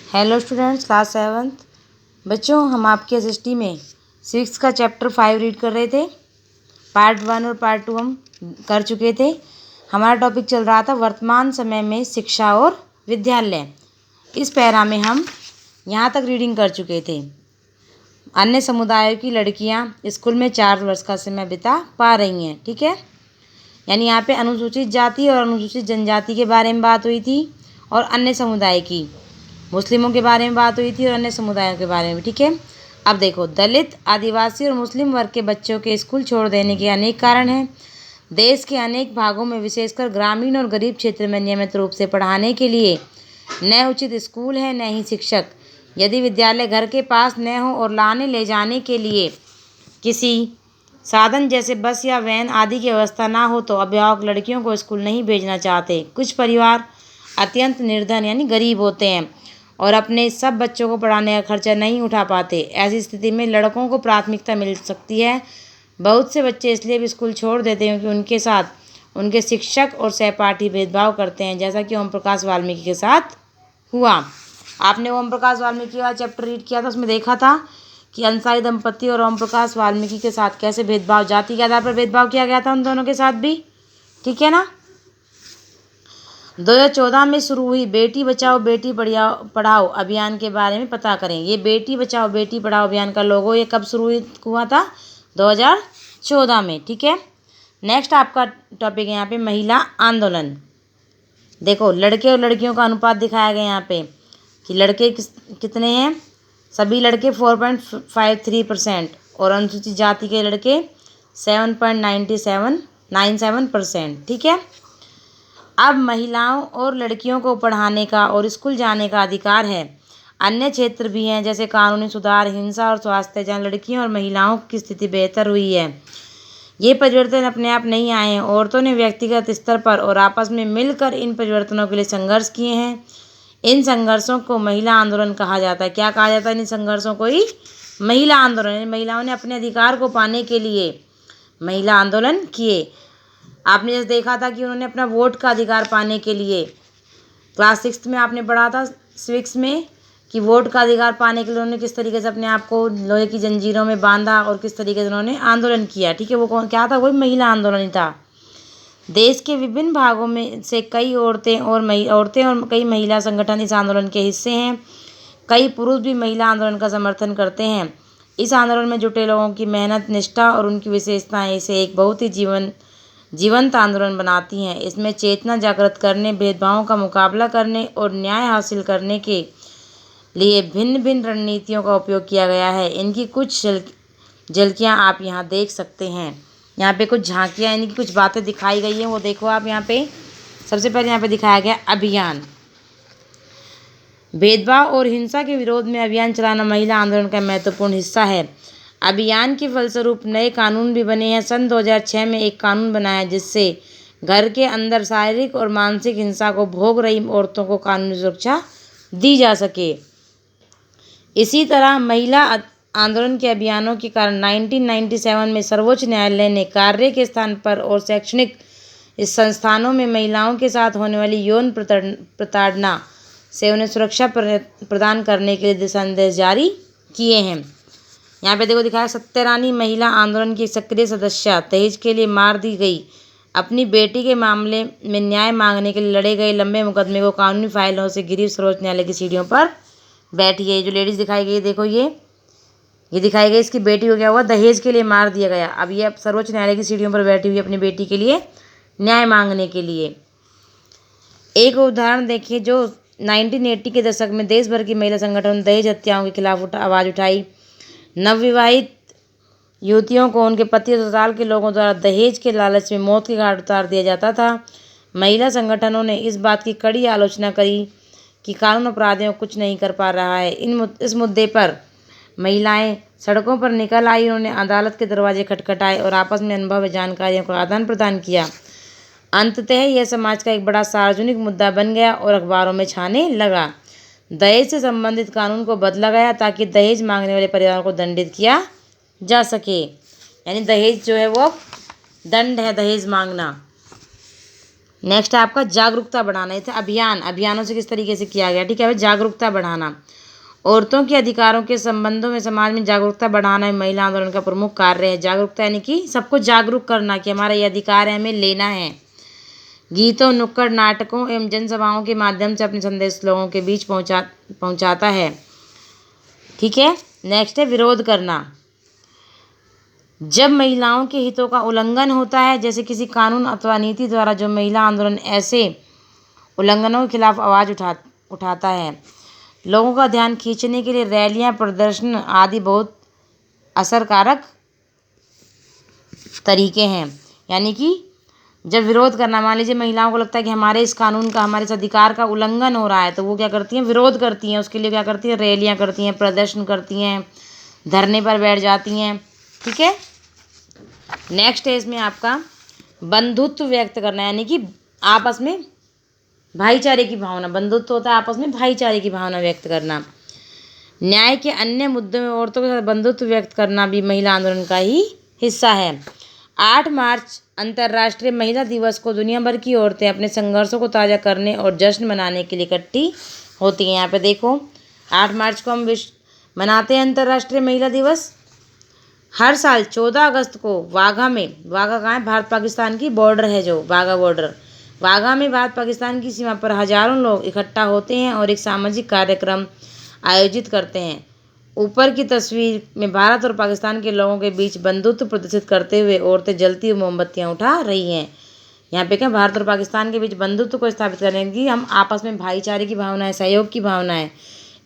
Hello students, class 7th। बच्चों, हम आपके एसएसटी में 6 का चैप्टर 5 रीड कर रहे थे। पार्ट 1 और पार्ट 2 हम कर चुके थे। हमारा टॉपिक चल रहा था वर्तमान समय में शिक्षा और विद्यालय। इस पैरा में हम यहाँ तक रीडिंग कर चुके थे। अन्य समुदायों की लड़कियाँ स्कूल में 4 वर्ष का समय बिता पा रही हैं। ठीक है, यानी यहाँ पे अनुसूचित जाति और अनुसूचित जनजाति के बारे में बात हुई थी और अन्य समुदाय की मुस्लिमों के बारे में बात हुई थी और अन्य समुदायों के बारे में। ठीक है, अब देखो, दलित, आदिवासी और मुस्लिम वर्ग के बच्चों के स्कूल छोड़ देने के अनेक कारण हैं। देश के अनेक भागों में, विशेषकर ग्रामीण और गरीब क्षेत्र में, नियमित रूप से पढ़ाने के लिए न उचित स्कूल है, न ही शिक्षक। यदि विद्यालय घर के पास न हो और लाने ले जाने के लिए किसी साधन जैसे बस या वैन आदि की व्यवस्था ना हो, तो अभिभावक लड़कियों को स्कूल नहीं भेजना चाहते। कुछ परिवार अत्यंत निर्धन यानी गरीब होते हैं और अपने सब बच्चों को पढ़ाने का खर्चा नहीं उठा पाते। ऐसी स्थिति में लड़कों को प्राथमिकता मिल सकती है। बहुत से बच्चे इसलिए भी स्कूल छोड़ देते हैं क्योंकि उनके साथ उनके शिक्षक और सहपाठी भेदभाव करते हैं, जैसा कि ओम प्रकाश वाल्मीकि के साथ हुआ। आपने ओम प्रकाश वाल्मीकि का चैप्टर रीड किया था, उसमें देखा था कि अंसारी दंपति और ओम प्रकाश वाल्मीकि के साथ कैसे भेदभाव, जाति के आधार पर भेदभाव किया गया था उन दोनों के साथ भी। ठीक है ना। 2014 में शुरू हुई बेटी बचाओ बेटी पढ़ाओ अभियान के बारे में पता करें। ये बेटी बचाओ बेटी पढ़ाओ अभियान का लोगो ये कब शुरू हुआ था? 2014 में। ठीक है, नेक्स्ट आपका टॉपिक है यहाँ पे महिला आंदोलन। देखो, लड़के और लड़कियों का अनुपात दिखाया गया यहाँ पे कि लड़के कितने हैं। सभी लड़के 4.53% और अनुसूचित जाति के लड़के 7.97%। ठीक है, अब महिलाओं और लड़कियों को पढ़ाने का और स्कूल जाने का अधिकार है। अन्य क्षेत्र भी हैं जैसे कानूनी सुधार, हिंसा और स्वास्थ्य, जहाँ लड़कियों और महिलाओं की स्थिति बेहतर हुई है। ये परिवर्तन अपने आप नहीं आए हैं। औरतों ने व्यक्तिगत स्तर पर और आपस में मिलकर इन परिवर्तनों के लिए संघर्ष किए हैं। इन संघर्षों को महिला आंदोलन कहा जाता है। क्या कहा जाता है इन संघर्षों को? ही महिला आंदोलन। महिलाओं ने अपने अधिकार को पाने के लिए महिला आंदोलन किए। आपने जैसे देखा था कि उन्होंने अपना वोट का अधिकार पाने के लिए, क्लास 6 में आपने पढ़ा था 6 में कि वोट का अधिकार पाने के लिए उन्होंने किस तरीके से अपने आप को लोहे की जंजीरों में बांधा और किस तरीके से उन्होंने आंदोलन किया। ठीक है, वो कौन क्या था? वही महिला आंदोलन ही था। देश के विभिन्न भागों में से कई औरतें और कई महिला संगठन इस आंदोलन के हिस्से हैं। कई पुरुष भी महिला आंदोलन का समर्थन करते हैं। इस आंदोलन में जुटे लोगों की मेहनत, निष्ठा और उनकी विशेषताएं इसे एक बहुत ही जीवंत आंदोलन बनाती हैं। इसमें चेतना जागृत करने, भेदभावों का मुकाबला करने और न्याय हासिल करने के लिए भिन्न भिन्न रणनीतियों का उपयोग किया गया है। इनकी कुछ झलकियाँ आप यहाँ देख सकते हैं। यहाँ पे कुछ झांकियाँ यानी कि कुछ बातें दिखाई गई हैं, वो देखो आप यहाँ पे। सबसे पहले यहाँ पे दिखाया गया अभियान। भेदभाव और हिंसा के विरोध में अभियान चलाना महिला आंदोलन का महत्वपूर्ण हिस्सा है। अभियान के फलस्वरूप नए कानून भी बने हैं। सन 2006 में एक कानून बनाया जिससे घर के अंदर शारीरिक और मानसिक हिंसा को भोग रही औरतों को कानूनी सुरक्षा दी जा सके। इसी तरह महिला आंदोलन के अभियानों के कारण 1997 में सर्वोच्च न्यायालय ने कार्य के स्थान पर और शैक्षणिक इस संस्थानों में महिलाओं के साथ होने वाली यौन प्रताड़ना से उन्हें सुरक्षा प्रदान करने के लिए दिशा निर्देश जारी किए हैं। यहाँ पे देखो दिखाया, सत्यरानी महिला आंदोलन की सक्रिय सदस्य, दहेज के लिए मार दी गई। अपनी बेटी के मामले में न्याय मांगने के लिए लड़े गए लंबे मुकदमे को कानूनी फाइलों से घिरी सर्वोच्च न्यायालय की सीढ़ियों पर बैठी है। जो लेडीज़ दिखाई गई, देखो ये दिखाई गई, इसकी बेटी को क्या हुआ? दहेज के लिए मार दिया गया। अब ये सर्वोच्च न्यायालय की सीढ़ियों पर बैठी हुई अपनी बेटी के लिए न्याय मांगने के लिए। एक उदाहरण देखिए, जो 1980 के दशक में देश भर की महिला संगठन दहेज हत्याओं के खिलाफ आवाज़ उठाई। नवविवाहित युवतियों को उनके पति और ससुराल के लोगों द्वारा दहेज के लालच में मौत के घाट उतार दिया जाता था। महिला संगठनों ने इस बात की कड़ी आलोचना करी कि कानून अपराधियों को कुछ नहीं कर पा रहा है। इस मुद्दे पर महिलाएं सड़कों पर निकल आई। उन्होंने अदालत के दरवाजे खटखटाए और आपस में अनुभव व जानकारियों का आदान प्रदान किया। अंततः यह समाज का एक बड़ा सार्वजनिक मुद्दा बन गया और अखबारों में छाने लगा। दहेज से संबंधित कानून को बदला गया ताकि दहेज मांगने वाले परिवारों को दंडित किया जा सके। यानी दहेज जो है वो दंड है, दहेज मांगना। नेक्स्ट है आपका जागरूकता बढ़ाना। इसे अभियानों से किस तरीके से किया गया, ठीक है। जागरूकता बढ़ाना, औरतों के अधिकारों के संबंधों में समाज में जागरूकता बढ़ाना महिला आंदोलन का प्रमुख कार्य है। जागरूकता यानी कि सबको जागरूक करना कि हमारा ये अधिकार है, हमें लेना है। गीतों, नुक्कड़ नाटकों एवं जनसभाओं के माध्यम से अपने संदेश लोगों के बीच पहुंचाता है, ठीक है। नेक्स्ट है विरोध करना। जब महिलाओं के हितों का उल्लंघन होता है, जैसे किसी कानून अथवा नीति द्वारा, जो महिला आंदोलन ऐसे उल्लंघनों के खिलाफ आवाज़ उठाता है। लोगों का ध्यान खींचने के लिए रैलियां, प्रदर्शन आदि बहुत असरकारक तरीके हैं। यानी कि जब विरोध करना, मान लीजिए महिलाओं को लगता है कि हमारे इस कानून का, हमारे इस अधिकार का उल्लंघन हो रहा है, तो वो क्या करती हैं, विरोध करती हैं। उसके लिए क्या करती हैं, रैलियां करती हैं, प्रदर्शन करती हैं, धरने पर बैठ जाती हैं, ठीक है। नेक्स्ट है इसमें आपका बंधुत्व व्यक्त करना, यानी कि आपस में भाईचारे की भावना। बंधुत्व होता है आपस में भाईचारे की भावना व्यक्त करना। न्याय के अन्य मुद्दों में औरतों के साथ बंधुत्व व्यक्त करना भी महिला आंदोलन का ही हिस्सा है। 8 मार्च अंतर्राष्ट्रीय महिला दिवस को दुनिया भर की औरतें अपने संघर्षों को ताज़ा करने और जश्न मनाने के लिए इकट्ठी होती हैं। यहाँ पे देखो 8 मार्च को हम विश्व मनाते हैं अंतर्राष्ट्रीय महिला दिवस। हर साल 14 अगस्त को वाघा में, वाघा कहाँ है, भारत पाकिस्तान की बॉर्डर है जो वाघा बॉर्डर, वाघा में भारत पाकिस्तान की सीमा पर हजारों लोग इकट्ठा होते हैं और एक सामाजिक कार्यक्रम आयोजित करते हैं। ऊपर की तस्वीर में भारत और पाकिस्तान के लोगों के बीच बंधुत्व प्रदर्शित करते हुए औरतें जलती हुई मोमबत्तियां उठा रही हैं। यहाँ पे क्या, भारत और पाकिस्तान के बीच बंधुत्व को स्थापित करने की, हम आपस में भाईचारे की भावना है, सहयोग की भावना है,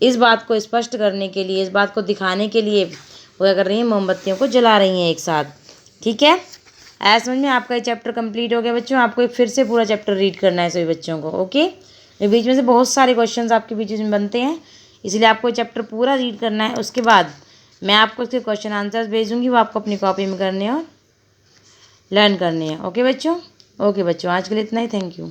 इस बात को स्पष्ट करने के लिए, इस बात को दिखाने के लिए वो क्या कर रही हैं, मोमबत्तियों को जला रही हैं एक साथ, ठीक है। ऐसा समझ में आपका ये चैप्टर कंप्लीट हो गया बच्चों। आपको एक फिर से पूरा चैप्टर रीड करना है सभी बच्चों को, ओके। बीच में से बहुत सारे क्वेश्चंस आपके बीच में बनते हैं, इसलिए आपको चैप्टर पूरा रीड करना है। उसके बाद मैं आपको उसके क्वेश्चन आंसर्स भेजूंगी, वो आपको अपनी कॉपी में करने और लर्न करने हैं, ओके बच्चों। ओके बच्चों, आज के लिए इतना ही, थैंक यू।